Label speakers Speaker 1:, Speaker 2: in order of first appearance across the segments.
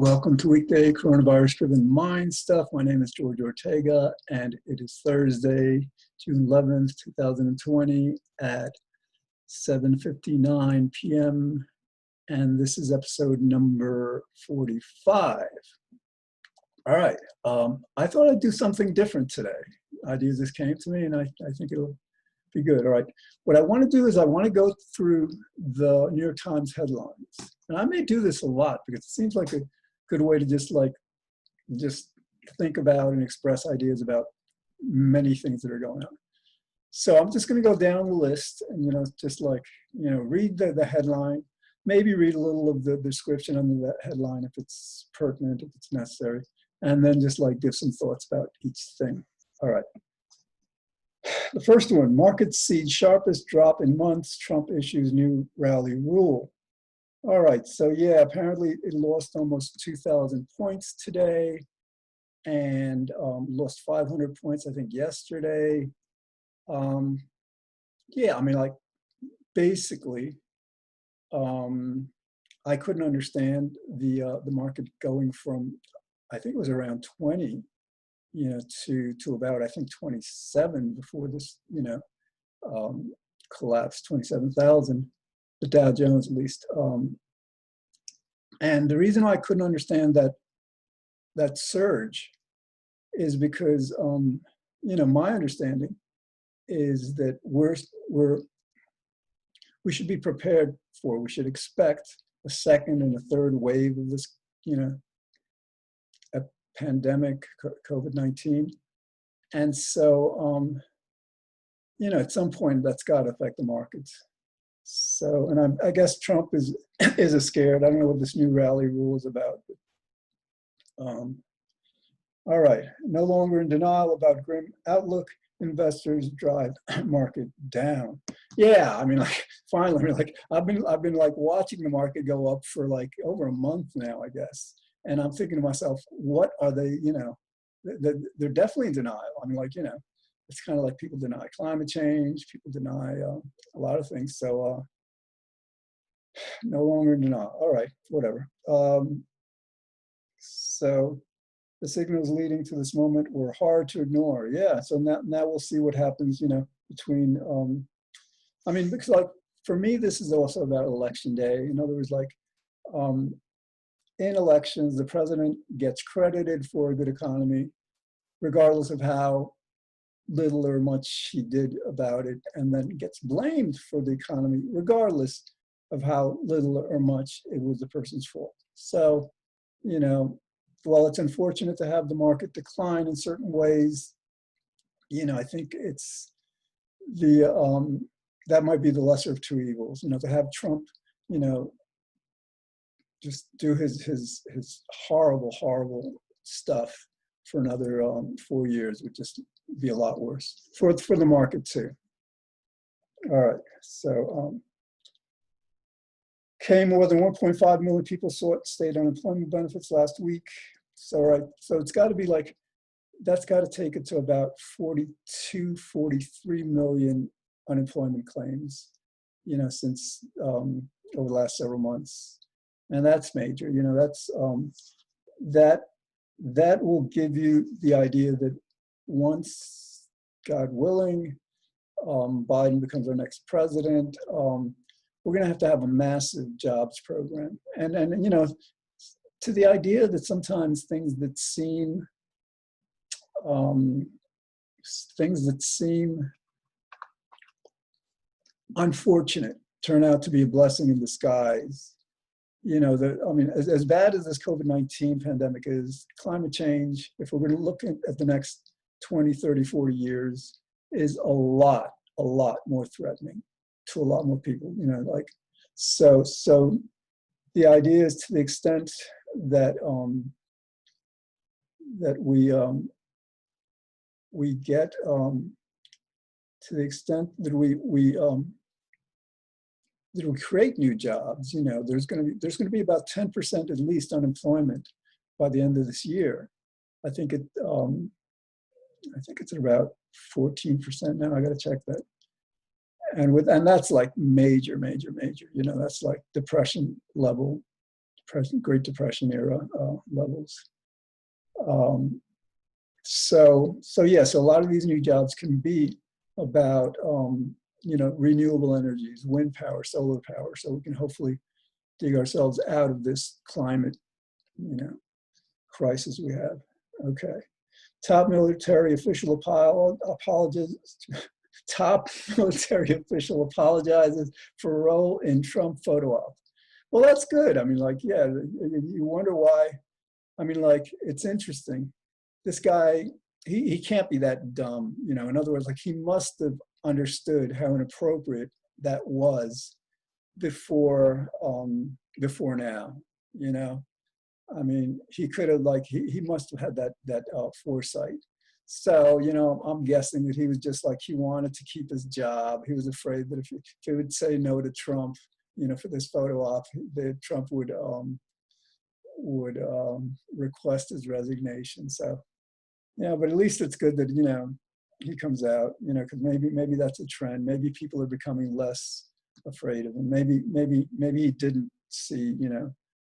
Speaker 1: Welcome to weekday coronavirus-driven mind stuff. My name is George Ortega, and it is Thursday, June 11th, 2020 at 7:59 p.m. And this is episode number 45. All right. I thought I'd do something different today. Ideas just came to me, and I think it'll be good. All right. What I want to do is I want to go through the New York Times headlines. And I may do this a lot because it seems like a good way to just think about and express ideas about many things that are going on. So I'm just going to go down the list and, read the headline, maybe read a little of the description under that headline if it's pertinent, if it's necessary, and then just give some thoughts about each thing. All right. The first one, markets see sharpest drop in months, Trump issues new rally rule. All right, so yeah, apparently it lost almost 2,000 points today and lost 500 points, I think, yesterday. Basically, I couldn't understand the market going from, I think it was around 20, to about, I think, 27 before this, collapsed, 27,000. The Dow Jones at least. And the reason why I couldn't understand that surge is because, my understanding is that we should be prepared we should expect a second and a third wave of this, a pandemic, COVID-19. And so, at some point that's got to affect the markets. So, and I guess Trump is scared. I don't know what this new rally rule is about. But, all right, no longer in denial about grim outlook. Investors drive market down. Yeah, finally, I've been watching the market go up for over a month now, I guess. And I'm thinking to myself, what are they? They're definitely in denial. It's kind of like people deny climate change, people deny a lot of things. So no longer in denial. All right, whatever. So the signals leading to this moment were hard to ignore. Yeah, so now we'll see what happens, between, because for me, this is also about election day. In other words, in elections, the president gets credited for a good economy, regardless of how little or much he did about it, and then gets blamed for the economy, regardless of how little or much it was the person's fault. So, while it's unfortunate to have the market decline in certain ways, I think it's that might be the lesser of two evils. To have Trump, just do his horrible stuff for another 4 years would just be a lot worse for the market too. All right, so more than 1.5 million people sought state unemployment benefits last week. So it's got to be that's got to take it to about 43 million unemployment claims, since over the last several months, and that's major. That's that will give you the idea that once, God willing, Biden becomes our next president, we're going to have a massive jobs program. And to the idea that sometimes things that seem unfortunate turn out to be a blessing in disguise. As bad as this COVID-19 pandemic is, climate change, if we're going to look at the next 20, 30, 40 years, is a lot more threatening to a lot more people. So the idea is, to the extent that that we get, to the extent that we create new jobs, there's going to be about 10% at least unemployment by the end of this year. I think it's at about 14% now. I got to check that. And that's major. That's depression level Great Depression era levels. So yeah, so a lot of these new jobs can be about renewable energies, wind power, solar power, so we can hopefully dig ourselves out of this climate, crisis we have. Okay. Top military official apologizes for role in Trump photo op. Well, that's good. I mean, like, yeah, you wonder why. I mean, like, it's interesting. This guy, he can't be that dumb, in other words, like, he must have understood how inappropriate that was before now, I mean, he could have, like, he must have had that foresight. So, I'm guessing that he was just like, he wanted to keep his job. He was afraid that if he would say no to Trump, for this photo op, that Trump would request his resignation. So, yeah, but at least it's good that, he comes out, because maybe that's a trend. Maybe people are becoming less afraid of him. Maybe he didn't see,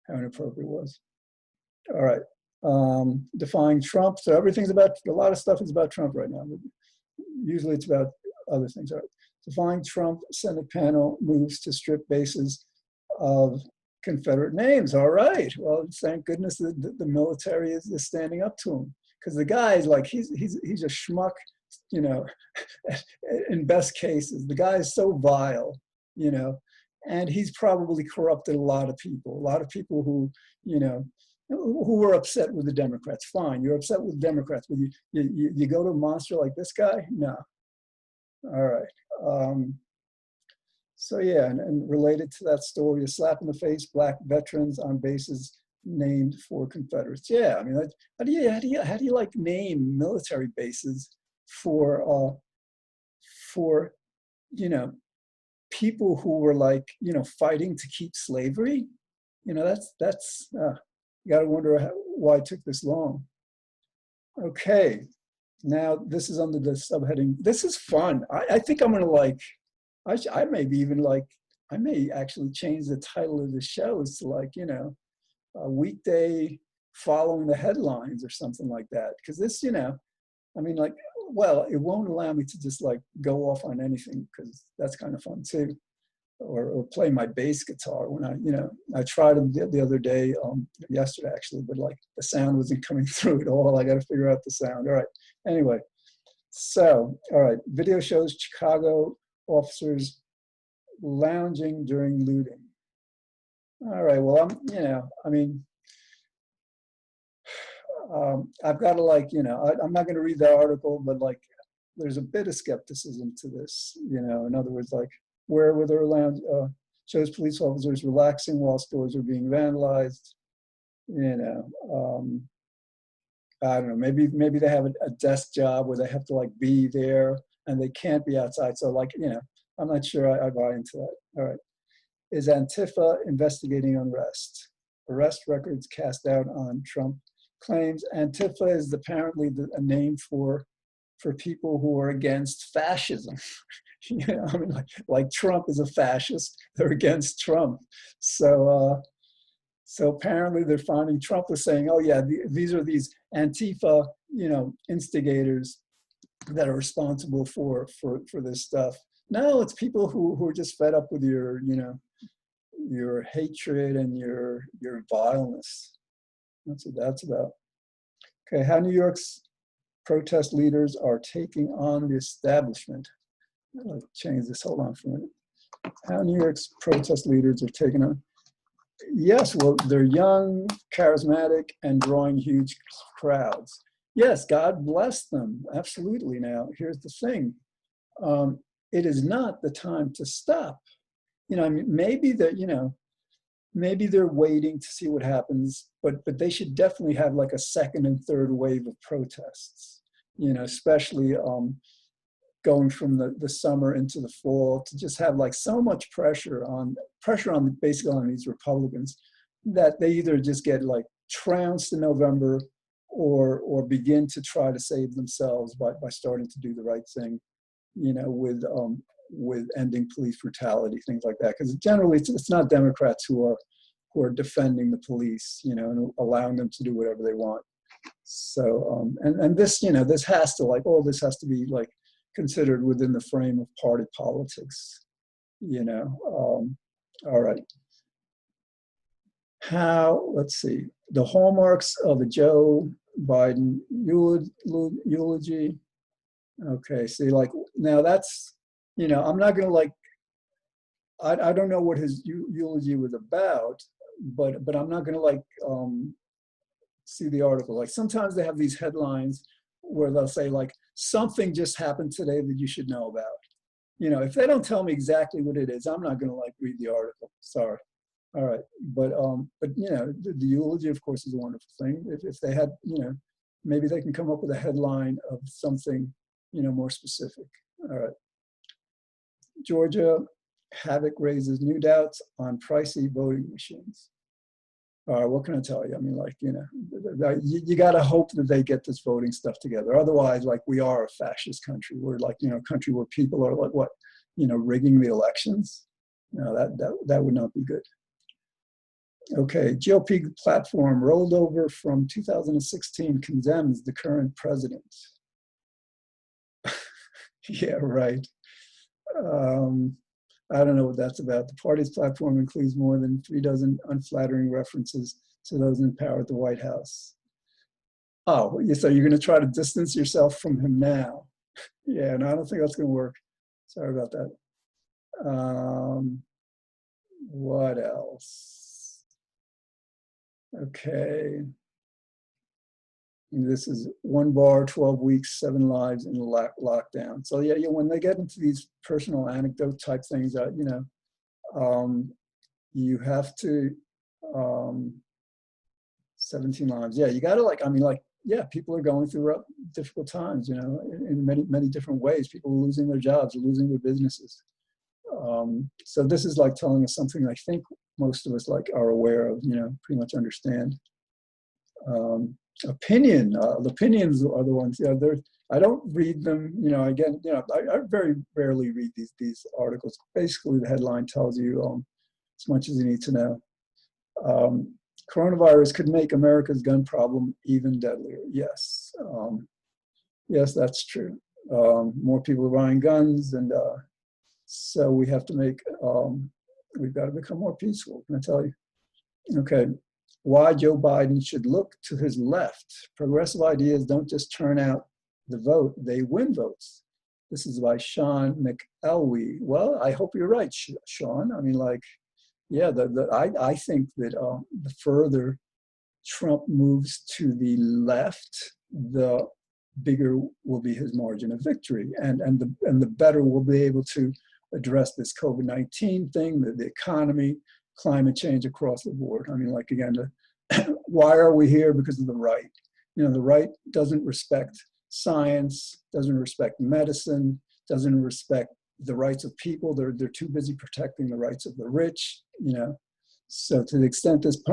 Speaker 1: how inappropriate it was. All right. Defying Trump. So everything's about, a lot of stuff is about Trump right now. But usually it's about other things. All right. Defying Trump, Senate panel moves to strip bases of Confederate names. All right. Well, thank goodness that the military is standing up to him. Because the guy is like, he's a schmuck, in best cases. The guy is so vile, and he's probably corrupted a lot of people who, who were upset with the Democrats. Fine, you're upset with Democrats, but you go to a monster like this guy? No. All right. So yeah, and related to that story, a slap in the face, black veterans on bases named for Confederates. Yeah, I mean, how do you like name military bases for people who were like, fighting to keep slavery? That's you got to wonder why it took this long. Okay, now this is under the subheading. This is fun. I think I'm gonna like. I may actually change the title of the shows to like, a weekday following the headlines or something like that. Because this, I mean, like, well, it won't allow me to just like go off on anything, because that's kind of fun too. Or play my bass guitar when I tried them the other day, yesterday actually, but like the sound wasn't coming through at all. I got to figure out the sound. All right. Anyway, so, all right. Video shows Chicago officers lounging during looting. All right. Well, I've got to like, I'm not going to read the article, but like, there's a bit of skepticism to this, in other words, like, where were their lounge shows police officers relaxing while stores are being vandalized. I don't know, maybe they have a desk job where they have to like be there and they can't be outside. So like, I'm not sure I buy into that. All right. Is Antifa investigating unrest? Arrest records cast out on Trump claims. Antifa is apparently a name for people who are against fascism. I mean, like Trump is a fascist. They're against Trump. So apparently they're finding, Trump was saying, oh yeah, these are these Antifa, instigators that are responsible for this stuff. No, it's people who are just fed up with your, your hatred and your vileness. That's what that's about. Okay, how New York's protest leaders are taking on the establishment. I'm going to change this, hold on for a minute. How New York's protest leaders are taking on, yes, well, they're young, charismatic, and drawing huge crowds. Yes, God bless them, absolutely. Now, here's the thing. It is not the time to stop. I mean, maybe they're waiting to see what happens, but they should definitely have like a second and third wave of protests, especially going from the summer into the fall, to just have like so much pressure on basically on these Republicans that they either just get like trounced in November or begin to try to save themselves by starting to do the right thing, with ending police brutality, things like that. Because generally it's not Democrats who are who are defending the police, you know, and allowing them to do whatever they want. So, and this, you know, this has to, like, all this has to be like considered within the frame of party politics, you know. All right. Let's see, the hallmarks of a Joe Biden eulogy. Okay, see, like, now that's, you know, I'm not going to, like, I don't know what his eulogy was about, but I'm not going to, like, see the article. Like, sometimes they have these headlines where they'll say, like, something just happened today that you should know about. You know, if they don't tell me exactly what it is, I'm not going to, like, read the article. Sorry. All right, but you know, the eulogy, of course, is a wonderful thing. If they had, you know, maybe they can come up with a headline of something, you know, more specific. All right. Georgia, havoc raises new doubts on pricey voting machines. All right, what can I tell you? I mean, like, you know, you got to hope that they get this voting stuff together. Otherwise, like, we are a fascist country. We're, like, you know, a country where people are, like, what, you know, rigging the elections. No, that would not be good. Okay, GOP platform rolled over from 2016 condemns the current president. Yeah, right. I don't know what that's about. The party's platform includes more than 36 unflattering references to those in power at the White House. Oh, so you're going to try to distance yourself from him now? Yeah, no, I don't think that's going to work. Sorry about that. What else? Okay. And this is 1 bar, 12 weeks, 7 lives in lockdown. So yeah, when they get into these personal anecdote type things, you know, you have to, 17 lives. Yeah, you got to, like, I mean, like, yeah, people are going through difficult times, you know, in many different ways. People are losing their jobs, losing their businesses. So this is like telling us something I think most of us, like, are aware of, you know, pretty much understand. The opinions are the ones, yeah, I don't read them, you know, again, you know, I very rarely read these articles. Basically, the headline tells you as much as you need to know. Coronavirus could make America's gun problem even deadlier. Yes. Yes, that's true. More people are buying guns, and so we have to we've got to become more peaceful, can I tell you? Okay. Why Joe Biden should look to his left. Progressive ideas don't just turn out the vote, they win votes. This is by Sean McElwee. Well, I hope you're right, Sean. I mean, like, yeah, I think that the further Trump moves to the left, the bigger will be his margin of victory, and the better we'll be able to address this COVID-19 thing, the economy, climate change across the board. I mean, like, again, why are we here? Because of the right. You know, the right doesn't respect science, doesn't respect medicine, doesn't respect the rights of people. They're too busy protecting the rights of the rich, you know. So to the extent this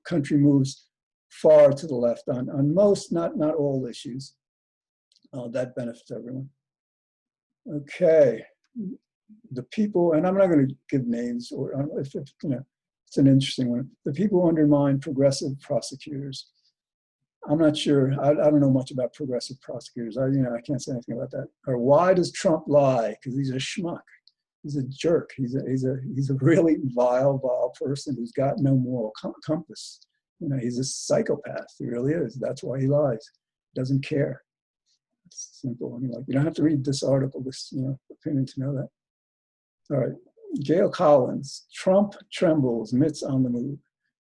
Speaker 1: country moves far to the left on most, not all issues, that benefits everyone. Okay. The people, and I'm not going to give names, or if you know, it's an interesting one. The people who undermine progressive prosecutors. I'm not sure. I don't know much about progressive prosecutors. I can't say anything about that. Or why does Trump lie? Because he's a schmuck. He's a jerk. He's a really vile person who's got no moral compass. You know, he's a psychopath. He really is. That's why he lies. He doesn't care. It's simple. I mean, like, you don't have to read this article, this, you know, opinion to know that. All right, J.L. Collins, Trump trembles, mitts on the move.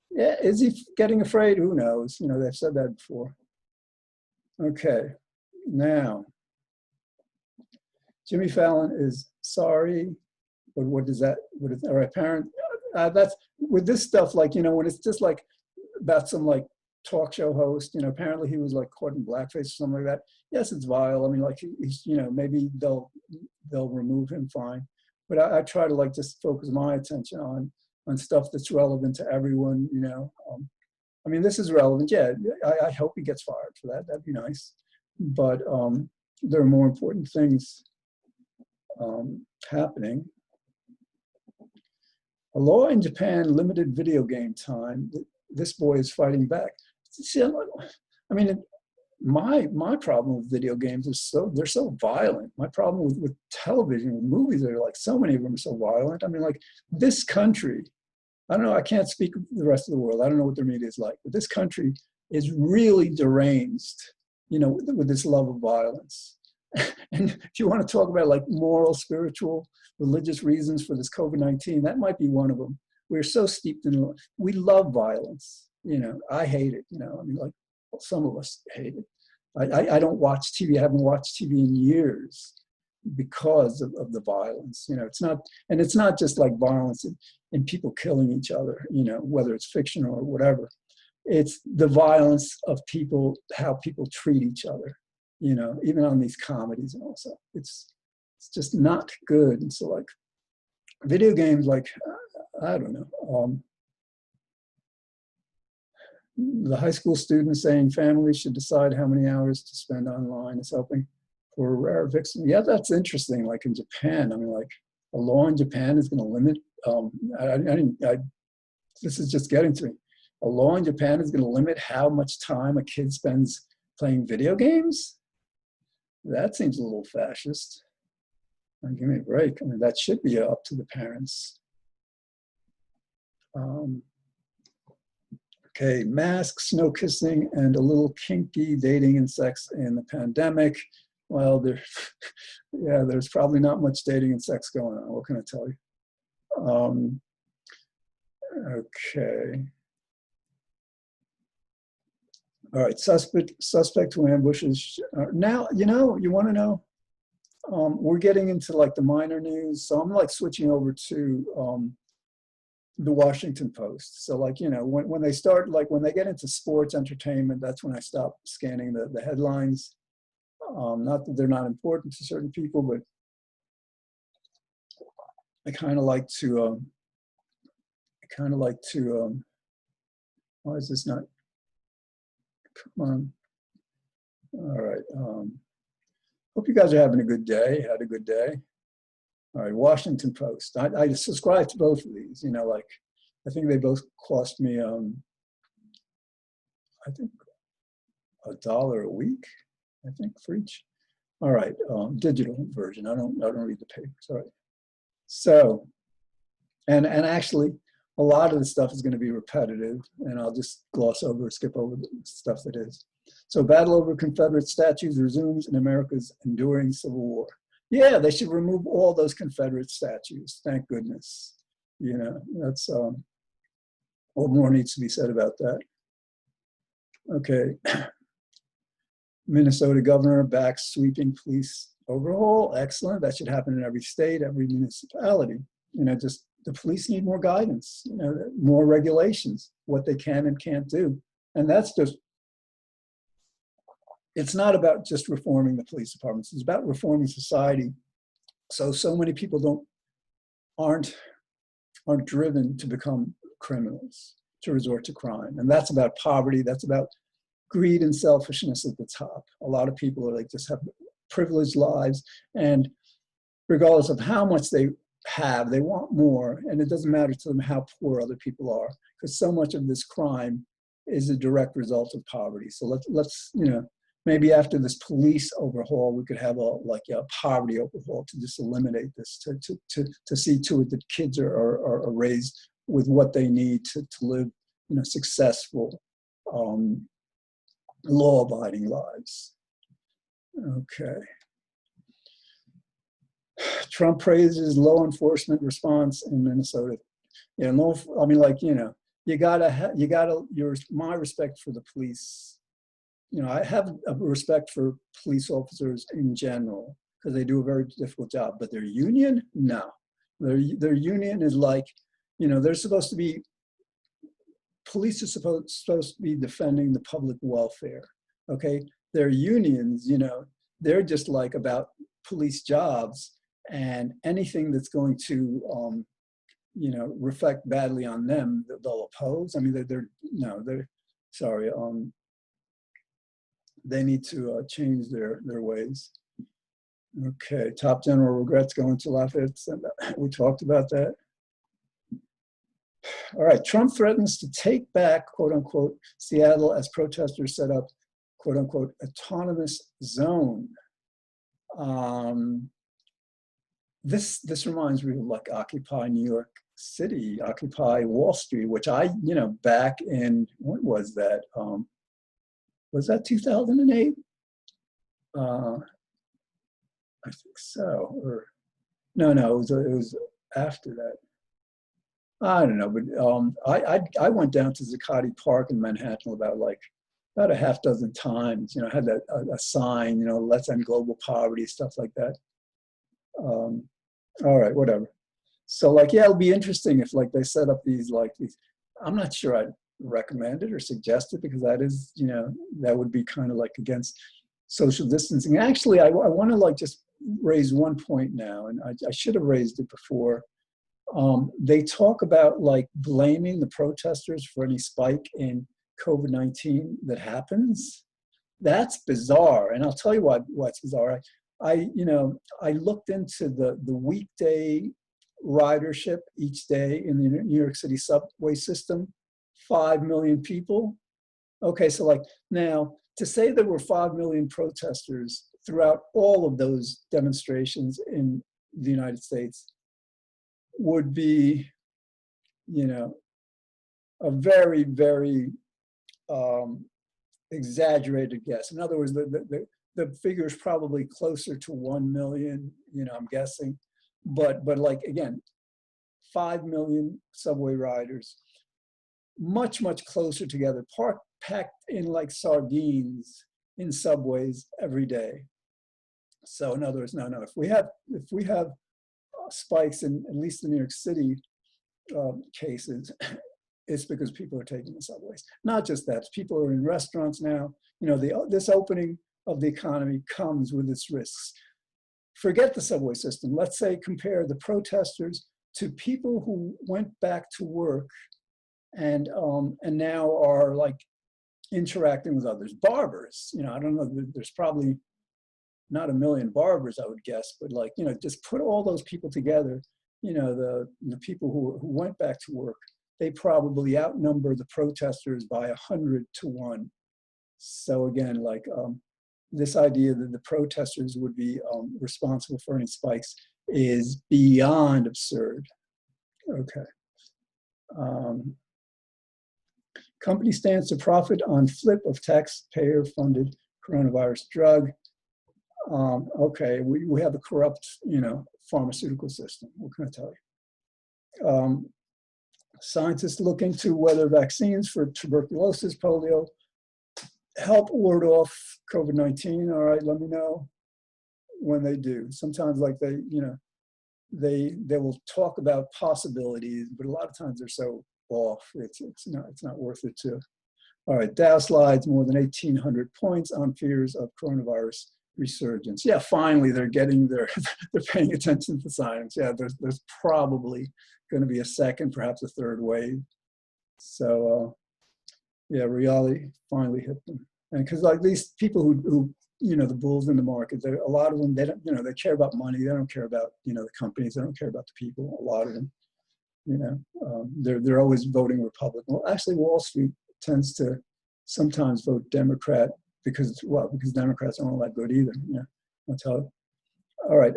Speaker 1: Yeah, is he getting afraid? Who knows? You know, they've said that before. Okay, now, Jimmy Fallon is sorry, but what is, all right, parent, that's, with this stuff, like, you know, when it's just like about some, like, talk show host, you know, apparently he was, like, caught in blackface or something like that. Yes, it's vile. I mean, like, he's, you know, maybe they'll remove him, fine. But I try to, like, just focus my attention on stuff that's relevant to everyone, you know. I mean, this is relevant. Yeah, I hope he gets fired for that. That'd be nice. But there are more important things happening. A law in Japan limited video game time. This boy is fighting back. See, I mean, my problem with video games is they're so violent. My problem with television, with movies, are like so many of them are so violent. I mean, like this country, I don't know, I can't speak for the rest of the world. I don't know what their media is like, but this country is really deranged, with this love of violence. And if you want to talk about like moral, spiritual, religious reasons for this COVID-19, that might be one of them. We're so steeped in, we love violence. I hate it. I mean, like some of us hate it. I don't watch TV. I haven't watched TV in years because of the violence. It's not just like violence in people killing each other, whether it's fiction or whatever. It's the violence of people, how people treat each other, even on these comedies and also. It's just not good. And so like video games, like, I don't know. The high school student saying families should decide how many hours to spend online is helping for rare victims. Yeah, that's interesting. Like in Japan, I mean, like a law in Japan is going to limit, this is just getting to me. A law in Japan is going to limit how much time a kid spends playing video games? That seems a little fascist. Give me a break. I mean, that should be up to the parents. Okay, masks, no kissing, and a little kinky dating and sex in the pandemic. Well, there's probably not much dating and sex going on. What can I tell you? Okay. All right, suspect who ambushes. Now, you want to know? We're getting into like the minor news, so I'm like switching over to the Washington Post. So like, when they start, like when they get into sports entertainment, that's when I stop scanning the headlines. Not that they're not important to certain people, but I kind of like to, why is this not, come on. All right. Hope you guys are having a good day, had a good day. All right, Washington Post. I subscribe to both of these, like, I think they both cost me, I think $1 a week, I think, for each. All right, digital version. I don't read the papers. All right. So, and actually, a lot of the stuff is going to be repetitive, and I'll just skip over the stuff that is. So, battle over Confederate statues resumes in America's enduring Civil War. Yeah, they should remove all those Confederate statues. Thank goodness. That's what more needs to be said about that. Okay. Minnesota governor backs sweeping police overhaul. Excellent. That should happen in every state, every municipality. Just the police need more guidance, more regulations, what they can and can't do. And that's just, it's not about just reforming the police departments. It's about reforming society. So many people aren't driven to become criminals, to resort to crime. And that's about poverty. That's about greed and selfishness at the top. A lot of people are like, just have privileged lives. And regardless of how much they have, they want more. And it doesn't matter to them how poor other people are, because so much of this crime is a direct result of poverty. So let's maybe after this police overhaul, we could have a poverty overhaul to just eliminate this, to see to it that kids are raised with what they need to live, successful, law-abiding lives. Okay. Trump praises law enforcement response in Minnesota. My respect for the police. I have a respect for police officers in general because they do a very difficult job, but their union, no. Their union is like, they're supposed to be, police are supposed to be defending the public welfare, okay? Their unions, they're just like about police jobs, and anything that's going to, reflect badly on them, they'll oppose. I mean, they need to change their ways. Okay, top general regrets going to Lafayette. We talked about that. All right, Trump threatens to take back, quote unquote, Seattle as protesters set up, quote unquote, autonomous zone. This reminds me of like Occupy New York City, Occupy Wall Street, which I, back in, when was that? Was that 2008? I think so, or no, it was after that. I don't know, but I went down to Zuccotti Park in Manhattan about a half dozen times. Had that a sign, let's end global poverty, stuff like that. All right, whatever. So yeah, it'll be interesting if they set up these. I'm not sure I'd recommend it or suggest it, because that is, that would be kind of against social distancing. Actually, I want to just raise one point now, and I should have raised it before. They talk about blaming the protesters for any spike in COVID-19 that happens. That's bizarre, and I'll tell you what's bizarre. I looked into the weekday ridership each day in the New York City subway system. 5 million people. Okay, so now to say there were 5 million protesters throughout all of those demonstrations in the United States would be, a very, very exaggerated guess. In other words, the figure is probably closer to 1 million, I'm guessing. But again, 5 million subway riders, much, much closer together, packed in like sardines in subways every day. So in other words, no, if we have spikes in at least the New York City cases, it's because people are taking the subways. Not just that, people are in restaurants now. This opening of the economy comes with its risks. Forget the subway system. Let's say compare the protesters to people who went back to work and now are interacting with others. Barbers, I don't know, there's probably not a million barbers, I would guess, but just put all those people together, the people who went back to work, they probably outnumber the protesters by 100 to 1. So again, this idea that the protesters would be responsible for any spikes is beyond absurd. Okay. Company stands to profit on flip of taxpayer-funded coronavirus drug. Okay, we have a corrupt, pharmaceutical system. What can I tell you? Scientists look into whether vaccines for tuberculosis, polio, help ward off COVID-19. All right, let me know when they do. Sometimes they will talk about possibilities, but a lot of times they're so off, it's not worth it to. All right, Dow slides more than 1,800 points on fears of coronavirus resurgence. Yeah, finally they're paying attention to science. Yeah, there's probably going to be a second, perhaps a third wave. So yeah, reality finally hit them. And because these people who the bulls in the market, a lot of them, they don't, they care about money. They don't care about, the companies. They don't care about the people. A lot of them, they're always voting Republican. Well, actually, Wall Street tends to sometimes vote Democrat because Democrats aren't all that good either. Yeah, I'll tell you. All right.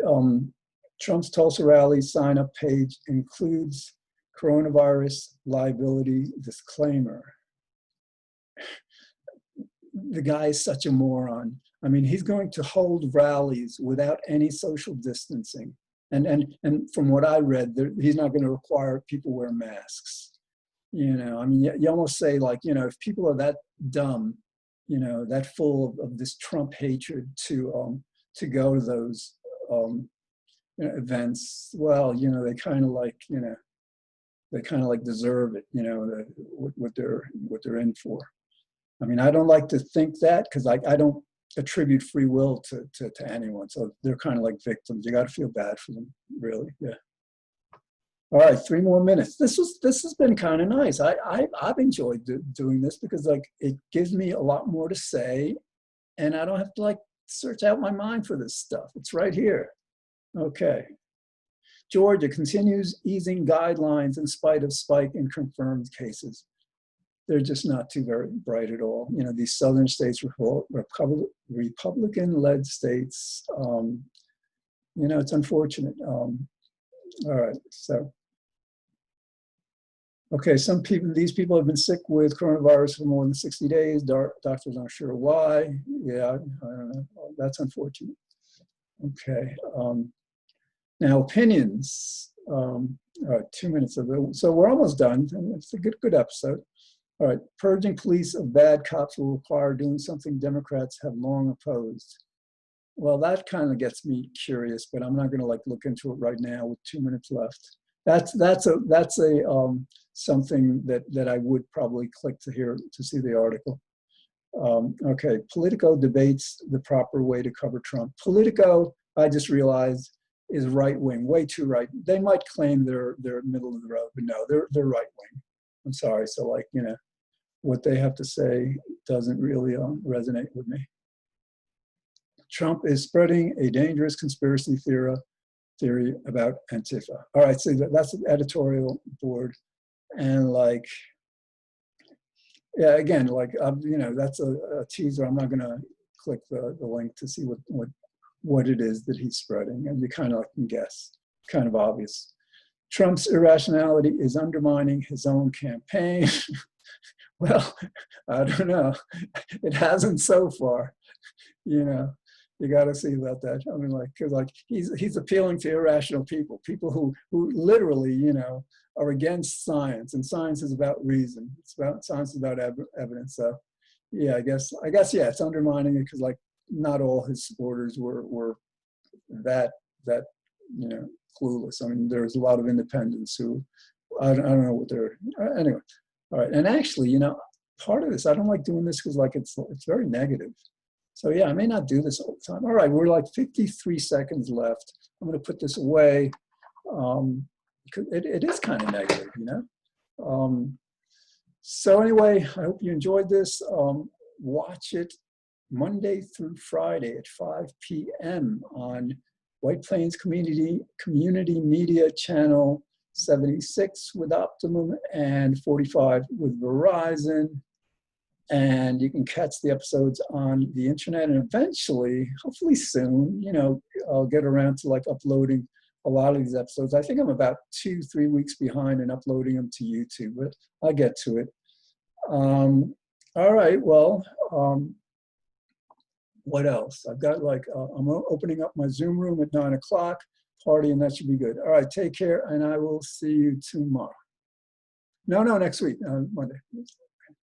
Speaker 1: Trump's Tulsa rally sign-up page includes coronavirus liability disclaimer. The guy is such a moron. I mean, he's going to hold rallies without any social distancing. And from what I read, he's not going to require people wear masks. I mean, you almost say if people are that dumb, that full of this Trump hatred to go to those events, well, they kind of deserve it, what they're in for. I mean, I don't like to think that because I don't attribute free will to anyone. So they're kind of like victims. You got to feel bad for them, really. Yeah. All right, 3 more minutes. This has been kind of nice. I've enjoyed doing this because it gives me a lot more to say, and I don't have to search out my mind for this stuff. It's right here. Okay. Georgia continues easing guidelines in spite of spike in confirmed cases. They're just not too very bright at all. You know, these southern states, Republican-led states, you know, it's unfortunate. All right, so. Okay, these people have been sick with coronavirus for more than 60 days. Doctors aren't sure why. Yeah, I don't know. That's unfortunate. Okay. Now, opinions. All right, 2 minutes of it. So we're almost done. It's a good episode. All right, purging police of bad cops will require doing something Democrats have long opposed. Well, that kind of gets me curious, but I'm not going to like look into it right now with 2 minutes left. That's something that I would probably click to see the article. Okay, Politico debates the proper way to cover Trump. Politico, I just realized, is right wing, way too right. They might claim they're middle of the road, but no, they're right wing. I'm sorry. So like, you know, what they have to say doesn't really resonate with me. Trump is spreading a dangerous conspiracy theory about Antifa. All right, so that's the editorial board, and like, yeah, again, like, you know, that's a teaser. I'm not going to click the link to see what it is that he's spreading, and you kind of can guess. Kind of obvious. Trump's irrationality is undermining his own campaign. Well, I don't know. It hasn't so far. You know, you got to see about that. I mean, like, because like he's appealing to irrational people who literally, you know, are against science, and science is about reason. Science is about evidence. So, yeah, I guess yeah, it's undermining it because like not all his supporters were that you know, clueless. I mean, there's a lot of independents who I don't know what they're anyway. All right, and actually, you know, part of this I don't like doing this because like it's very negative. So yeah, I may not do this all the time. All right, we're like 53 seconds left. I'm going to put this away because it is kind of negative, you know. So anyway, I hope you enjoyed this. Watch it Monday through Friday at 5 p.m. on White Plains Community Media Channel 76 with Optimum and 45 with Verizon. And you can catch the episodes on the internet, and eventually, hopefully soon, you know, I'll get around to like uploading a lot of these episodes. I think I'm about 2-3 weeks behind in uploading them to YouTube, but I'll get to it. All right, well, what else? I've got like, I'm opening up my Zoom room at 9 o'clock, party, and that should be good. All right, take care, and I will see you tomorrow. No, next week, Monday.